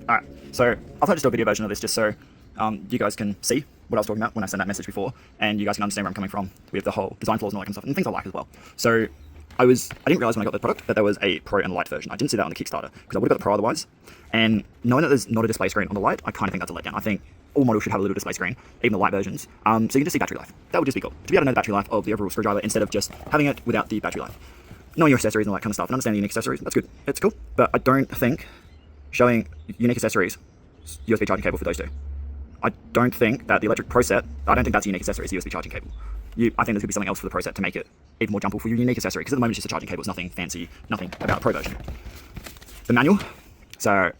Alright, so I'll just do a video version of this just so you guys can see what I was talking about when I sent that message before, and you guys can understand where I'm coming from with the whole design flaws and all that kind of stuff, and things I like as well. So I didn't realize when I got the product that there was a Pro and Lite version. I didn't see that on the Kickstarter because I would have got the Pro otherwise. And knowing that there's not a display screen on the Lite, I kind of think that's a letdown. I think all models should have a little display screen, even the Lite versions, so you can just see battery life. That would just be cool. To be able to know the battery life of the overall screwdriver instead of just having it without the battery life. Knowing your accessories and all that kind of stuff and understanding unique accessories, that's good. It's cool. But I don't think showing unique accessories, USB charging cable for those two. I don't think that the electric Pro set, I don't think that's a unique accessory, it's a USB charging cable. I think there's going to be something else for the Pro set to make it even more jumpable for your unique accessory, because at the moment it's just a charging cable, it's nothing fancy, nothing about the Pro version. The manual, so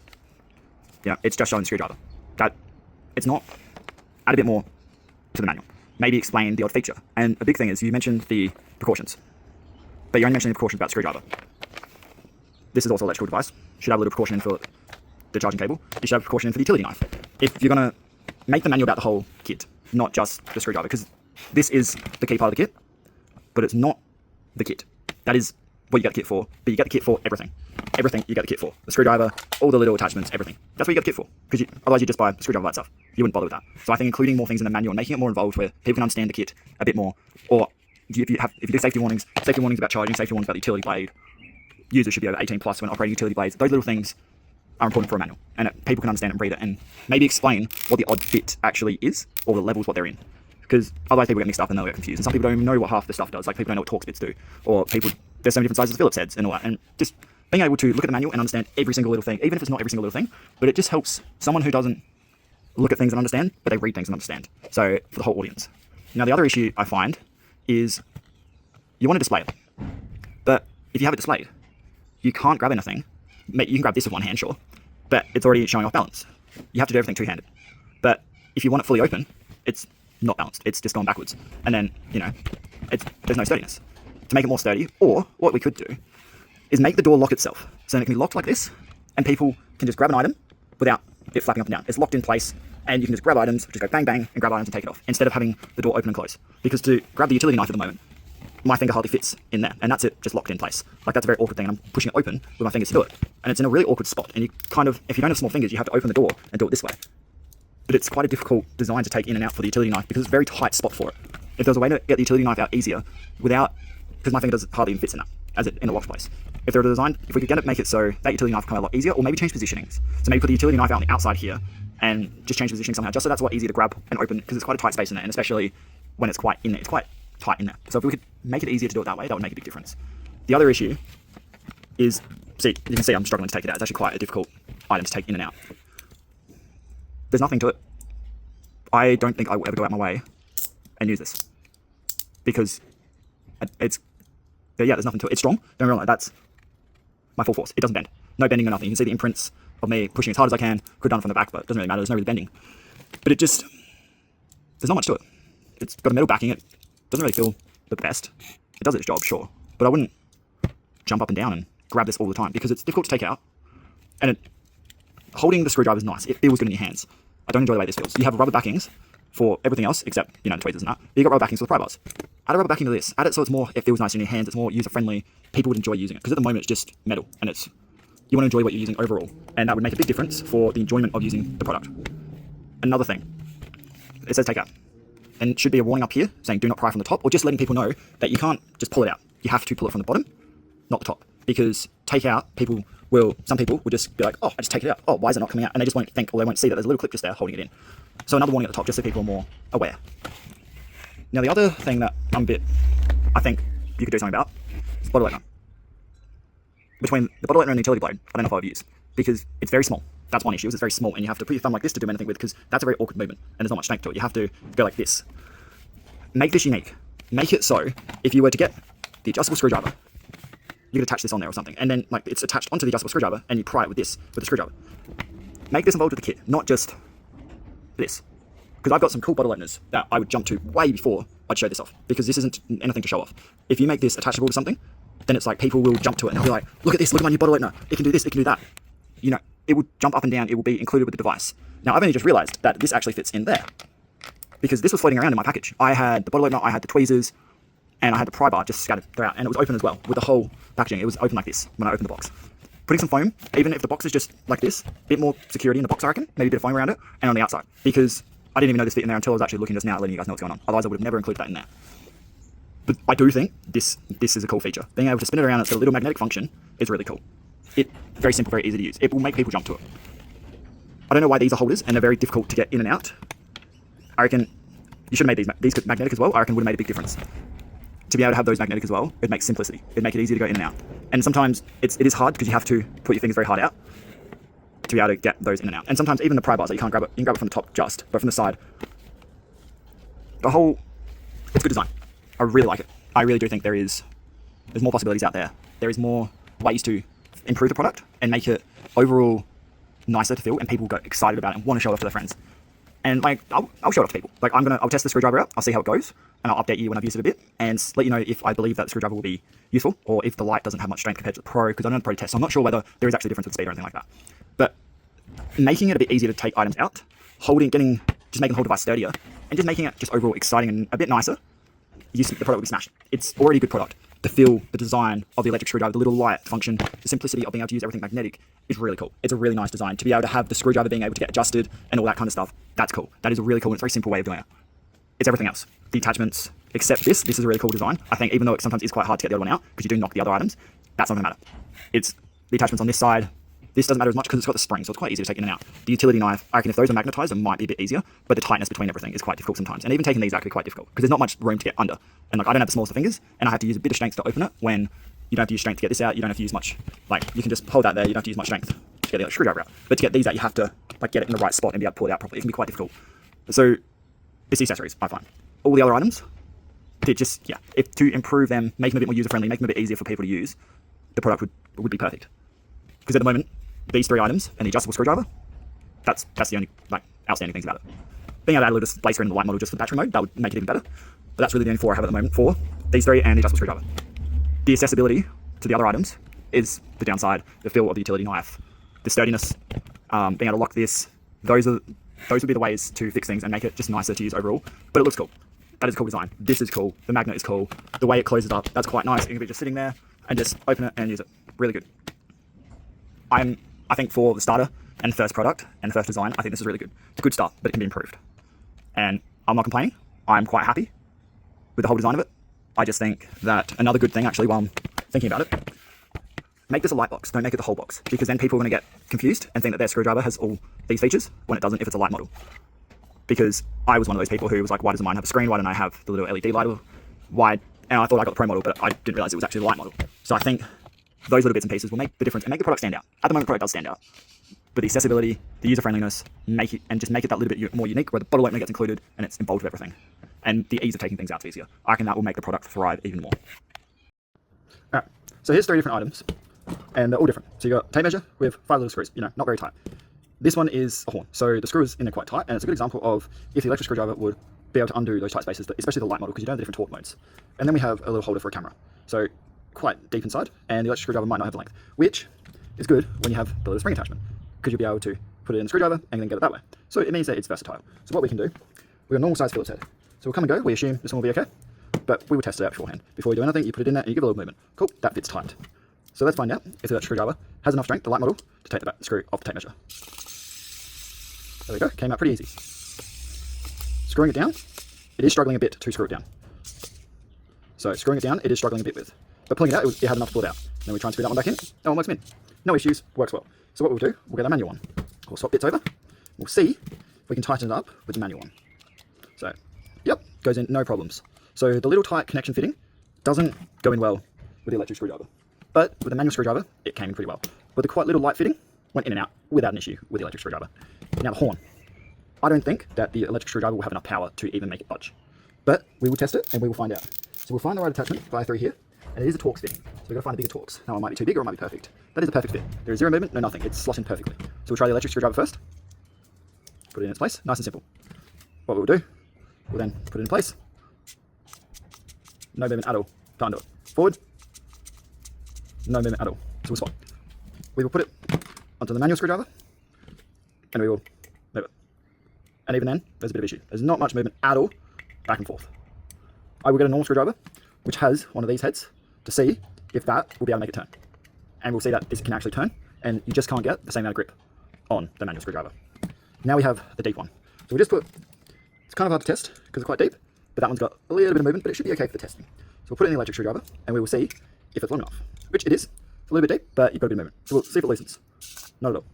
yeah, it's just showing the screwdriver. It's not, add a bit more to the manual. Maybe explain the odd feature. And a big thing is you mentioned the precautions, but you're only mentioning the precautions about the screwdriver. This is also an electrical device. Should have a little precaution in for the charging cable. You should have a precaution in for the utility knife. If you're going to make the manual about the whole kit, not just the screwdriver, because this is the key part of the kit, but it's not the kit. That is what you get the kit for, but you get the kit for everything. Everything you get the kit for. The screwdriver, all the little attachments, everything. That's what you get the kit for, because otherwise you just buy the screwdriver by itself. You wouldn't bother with that. So I think including more things in the manual and making it more involved where people can understand the kit a bit more, or if you do safety warnings about charging, safety warnings about the utility blade, users should be over 18 plus when operating utility blades. Those little things are important for a manual, and people can understand and read it, and maybe explain what the odd bit actually is, or the levels what they're in. Because otherwise people get mixed up and they'll get confused, and some people don't even know what half the stuff does. Like people don't know what Torx bits do, or there's so many different sizes of Phillips heads and all that, and just being able to look at the manual and understand every single little thing, even if it's not every single little thing, but it just helps someone who doesn't look at things and understand, but they read things and understand. So for the whole audience. Now the other issue I find is you want to display it, but if you have it displayed, you can't grab anything. You can grab this with one hand, sure, but it's already showing off balance. You have to do everything two-handed. But if you want it fully open, it's not balanced. It's just gone backwards. And then, there's no sturdiness. To make it more sturdy, or what we could do, is make the door lock itself. So then it can be locked like this, and people can just grab an item without it flapping up and down. It's locked in place, and you can just grab items, just go bang, bang, and grab items and take it off, instead of having the door open and close. Because to grab the utility knife at the moment, my finger hardly fits in there, and that's it, just locked in place. Like, that's a very awkward thing, and I'm pushing it open with my fingers to do it. And it's in a really awkward spot, and you kind of, if you don't have small fingers, you have to open the door and do it this way. But it's quite a difficult design to take in and out for the utility knife, because it's a very tight spot for it. If there was a way to get the utility knife out easier, without, because my finger hardly even fits in that, in a locked place. If we could make it so that utility knife come out a lot easier, or maybe change positionings. So maybe put the utility knife out on the outside here, and just change positioning somehow, just so that's a lot easier to grab and open, because it's quite a tight space in there, and especially when it's quite in there, it's quite tight in there. So if we could make it easier to do it that way, that would make a big difference. The other issue is, you can see I'm struggling to take it out. It's actually quite a difficult item to take in and out. There's nothing to it. I don't think I will ever go out my way and use this, because there's nothing to it. It's strong, don't realize that's my full force. It doesn't bend. No bending or nothing. You can see the imprints of me pushing as hard as I can. Could have done it from the back, but it doesn't really matter. There's no really bending. But there's not much to it. It's got a metal backing. It doesn't really feel the best. It does its job, sure, but I wouldn't jump up and down and grab this all the time, because it's difficult to take out, and holding the screwdriver is nice. It feels good in your hands. I don't enjoy the way this feels. You have rubber backings for everything else, except, the tweezers and that. But you got rubber backings for the pry bars. Add a rubber backing to this. Add it so it feels nice in your hands. It's more user-friendly. People would enjoy using it, because at the moment it's just metal, and you want to enjoy what you're using overall, and that would make a big difference for the enjoyment of using the product. Another thing, it says take out, and it should be a warning up here saying do not pry from the top, or just letting people know that you can't just pull it out. You have to pull it from the bottom, not the top, because take out, some people will just be like, oh, I just take it out. Oh, why is it not coming out? And they just won't think, or they won't see that there's a little clip just there holding it in. So another warning at the top, just so people are more aware. Now the other thing that I think you could do something about is the bottle opener. Between the bottle opener and the utility blade, I don't know if I would use, because it's very small. That's one issue, is it's very small, and you have to put your thumb like this to do anything with, because that's a very awkward movement, and there's not much strength to it. You have to go like this. Make this unique. Make it so, if you were to get the adjustable screwdriver, you could attach this on there or something, and then it's attached onto the adjustable screwdriver, and you pry it with the screwdriver. Make this involved with the kit, not just this. Because I've got some cool bottle openers that I would jump to way before I'd show this off, because this isn't anything to show off. If you make this attachable to something, then it's like people will jump to it and they'll be like, look at this, look at my new bottle opener. It can do this, it can do that. It will jump up and down, it will be included with the device. Now I've only just realized that this actually fits in there, because this was floating around in my package. I had the bottle opener, I had the tweezers, and I had the pry bar just scattered throughout, and it was open as well with the whole packaging. It was open like this when I opened the box. putting some foam, even if the box is just like this, a bit more security in the box, I reckon, maybe a bit of foam around it, and on the outside, because I didn't even know this fit in there until I was actually looking just now, letting you guys know what's going on. Otherwise I would have never included that in there. But I do think this is a cool feature. Being able to spin it around, it's got a little magnetic function, is really cool. Very simple, very easy to use. It will make people jump to it. I don't know why these are holders, and they're very difficult to get in and out. I reckon you should have made these magnetic as well. I reckon would have made a big difference. To be able to have those magnetic as well, it makes simplicity. It'd make it easy to go in and out. And sometimes it is hard because you have to put your fingers very hard out to be able to get those in and out. And sometimes even the pry bars, you can't grab it. You can grab it from the top just, but from the side. It's good design. I really like it. I really do think there's more possibilities out there. There is more ways to improve the product and make it overall nicer to feel, and people get excited about it and want to show it off to their friends. And like, I'll show it off to people. Like I'll test the screwdriver out, I'll see how it goes, and I'll update you when I've used it a bit, and let you know if I believe that the screwdriver will be useful, or if the light doesn't have much strength compared to the Pro, because I don't know the Pro test, so I'm not sure whether there is actually a difference with speed or anything like that. But making it a bit easier to take items out, just making the whole device sturdier, and just making it just overall exciting and a bit nicer, the product will be smashed. It's already a good product. The feel, the design of the electric screwdriver, the little light function, the simplicity of being able to use everything magnetic is really cool. It's a really nice design. To be able to have the screwdriver being able to get adjusted and all that kind of stuff, that's cool. That is a really cool and it's a very simple way of doing it. It's everything else. The attachments, except this is a really cool design. I think even though it sometimes is quite hard to get the other one out, because you do knock the other items, that's not going to matter. It's the attachments on this side. This doesn't matter as much because it's got the spring, so it's quite easy to take in and out. The utility knife, I reckon if those are magnetized, it might be a bit easier, but the tightness between everything is quite difficult sometimes. And even taking these out can be quite difficult because there's not much room to get under. And like, I don't have the smallest of fingers, and I have to use a bit of strength to open it when you don't have to use strength to get this out. You don't have to use much, like, you can just hold that there, you don't have to use much strength to get the screwdriver out. But to get these out, you have to like get it in the right spot and be able to pull it out properly. It can be quite difficult. So it's the accessories, I find. All the other items, if to improve them, make them a bit more user-friendly, make them a bit easier for people to use, the product would be perfect. Because at the moment, these three items and the adjustable screwdriver, that's the only like outstanding things about it. Being able to add a little display screen in the light model just for the battery mode, that would make it even better. But that's really the only four I have at the moment, for these three and the adjustable screwdriver. The accessibility to the other items is the downside. The feel of the utility knife, the sturdiness, being able to lock this, those would be the ways to fix things and make it just nicer to use overall. But it looks cool. That is a cool design. This is cool. The magnet is cool. The way it closes up, that's quite nice. You can be just sitting there and just open it and use it. Really good. I think for the starter and the first product and the first design, I think this is really good. It's a good start, but it can be improved. And I'm not complaining. I'm quite happy with the whole design of it. I just think that another good thing, actually, while I'm thinking about it, make this a light box. Don't make it the whole box, because then people are going to get confused and think that their screwdriver has all these features when it doesn't if it's a light model. Because I was one of those people who was like, why doesn't mine have a screen? Why don't I have the little LED light? Why? And I thought I got the Pro model, but I didn't realize it was actually the light model. So I think those little bits and pieces will make the difference and make the product stand out. At the moment, the product does stand out. But the accessibility, the user-friendliness, make it that little bit more unique, where the bottle opener gets included and it's involved with everything. And the ease of taking things out is easier. I reckon that will make the product thrive even more. Alright, so here's three different items, and they're all different. So you got tape measure with 5 little screws, not very tight. This one is a horn, so the screw is in there quite tight, and it's a good example of if the electric screwdriver would be able to undo those tight spaces, especially the light model, because you don't have the different torque modes. And then we have a little holder for a camera. So quite deep inside, and the electric screwdriver might not have the length, which is good when you have the little spring attachment, because you'll be able to put it in the screwdriver and then get it that way. So it means that it's versatile. So what we can do, we've got a normal size Phillips head. So we'll come and go, we assume this one will be okay, but we will test it out beforehand. Before we do anything, you put it in there and you give it a little movement. Cool, that fits tight. So let's find out if the electric screwdriver has enough strength, the light model, to take the screw off the tape measure. There we go, came out pretty easy. Screwing it down, it is struggling a bit to screw it down. So screwing it down, it is struggling a bit with. But pulling it out, it had enough to pull it out. Then we try and screw that one back in. Oh, it works in. No issues, works well. So what we'll do, we'll get the manual one. We'll swap bits over. We'll see if we can tighten it up with the manual one. So, yep, goes in, no problems. So the little tight connection fitting doesn't go in well with the electric screwdriver. But with the manual screwdriver, it came in pretty well. But the quite little light fitting went in and out without an issue with the electric screwdriver. Now the horn. I don't think that the electric screwdriver will have enough power to even make it budge. But we will test it and we will find out. So we'll find the right attachment via through here. And it is a Torx fitting, so we've got to find a bigger Torx. Now it might be too big or it might be perfect. That is a perfect fit. There is zero movement, no nothing. It's slotting in perfectly. So we'll try the electric screwdriver first. Put it in its place, nice and simple. What we'll do, we'll then put it in place. No movement at all to undo it. Forward, no movement at all. So we'll swap. We will put it onto the manual screwdriver, and we will move it. And even then, there's a bit of issue. There's not much movement at all, back and forth. I will get a normal screwdriver, which has one of these heads, to see if that will be able to make it turn. And we'll see that this can actually turn and you just can't get the same amount of grip on the manual screwdriver. Now we have the deep one. So we just put, it's kind of hard to test because it's quite deep, but that one's got a little bit of movement, but it should be okay for the testing. So we'll put it in the electric screwdriver and we will see if it's long enough, which it is. It's a little bit deep, but you've got a bit of movement. So we'll see if it loosens. Not at all.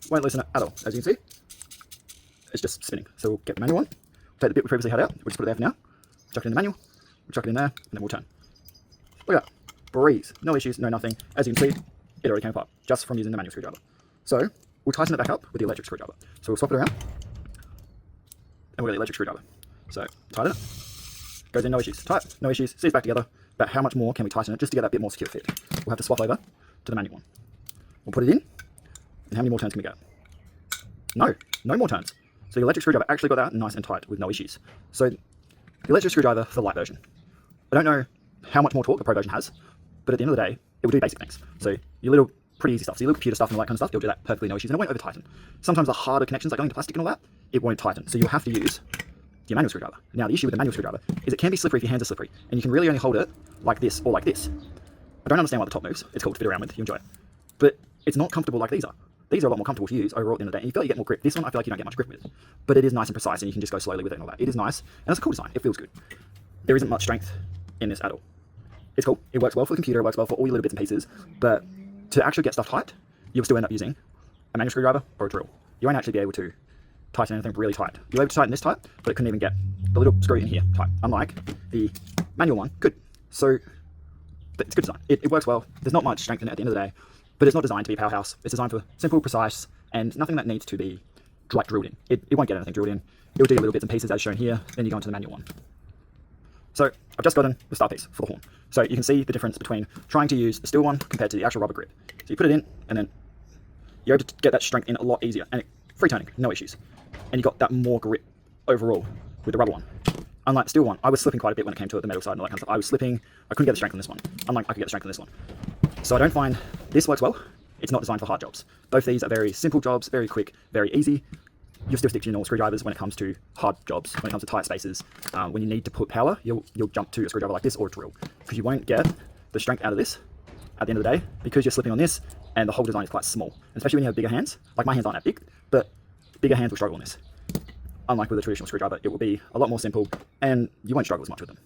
Won't loosen it at all. As you can see, it's just spinning. So we'll get the manual one, take the bit we previously had out, we'll just put it there for now, chuck it in the manual, we'll chuck it in there, and then we'll turn. Look at that. Breeze. No issues, no nothing. As you can see, it already came apart just from using the manual screwdriver. So we'll tighten it back up with the electric screwdriver. So we'll swap it around, and we'll get the electric screwdriver. So tighten it. Goes in, no issues. Tight, no issues. See it's back together. But how much more can we tighten it just to get that bit more secure fit? We'll have to swap over to the manual one. We'll put it in, and how many more turns can we get? No more turns. So the electric screwdriver actually got that nice and tight with no issues. So the electric screwdriver for the light version. I don't know how much more torque the pro version has, but at the end of the day, it will do basic things. So your little pretty easy stuff, so your little computer stuff and all that kind of stuff, it'll do that perfectly no issues, and it won't over tighten. Sometimes the harder connections like going to plastic and all that, it won't tighten. So you'll have to use your manual screwdriver. Now the issue with the manual screwdriver is it can be slippery if your hands are slippery, and you can really only hold it like this or like this. I don't understand why the top moves. It's cool to fit around with, you enjoy it. But it's not comfortable like these are. These are a lot more comfortable to use overall at the end of the day, and you feel like you get more grip. This one I feel like you don't get much grip with, but it is nice and precise, and you can just go slowly with it and all that. It is nice, and it's a cool design. It feels good. There isn't much strength in this at all. It's cool. It works well for the computer. It works well for all your little bits and pieces. But to actually get stuff tight, you'll still end up using a manual screwdriver or a drill. You won't actually be able to tighten anything really tight. You're able to tighten this tight, but it couldn't even get the little screw in here tight. Unlike the manual one could. So it's good design. It works well. There's not much strength in it at the end of the day, but it's not designed to be a powerhouse. It's designed for simple, precise, and nothing that needs to be like drilled in. It won't get anything drilled in. It'll do little bits and pieces as shown here. Then you go into the manual one. So I've just gotten the star piece for the horn. So you can see the difference between trying to use the steel one compared to the actual rubber grip. So you put it in, and then you're able to get that strength in a lot easier, and free turning, no issues. And you got that more grip overall with the rubber one. Unlike the steel one, I was slipping quite a bit when it came to the metal side and all that kind of stuff. I was slipping, I couldn't get the strength on this one. Unlike I could get the strength on this one. So I don't find this works well. It's not designed for hard jobs. Both these are very simple jobs, very quick, very easy. You'll still stick to your normal screwdrivers when it comes to hard jobs, when it comes to tight spaces. When you need to put power, you'll jump to a screwdriver like this or a drill, because you won't get the strength out of this at the end of the day, because you're slipping on this and the whole design is quite small. Especially when you have bigger hands. Like my hands aren't that big, but bigger hands will struggle on this. Unlike with a traditional screwdriver, it will be a lot more simple and you won't struggle as much with them.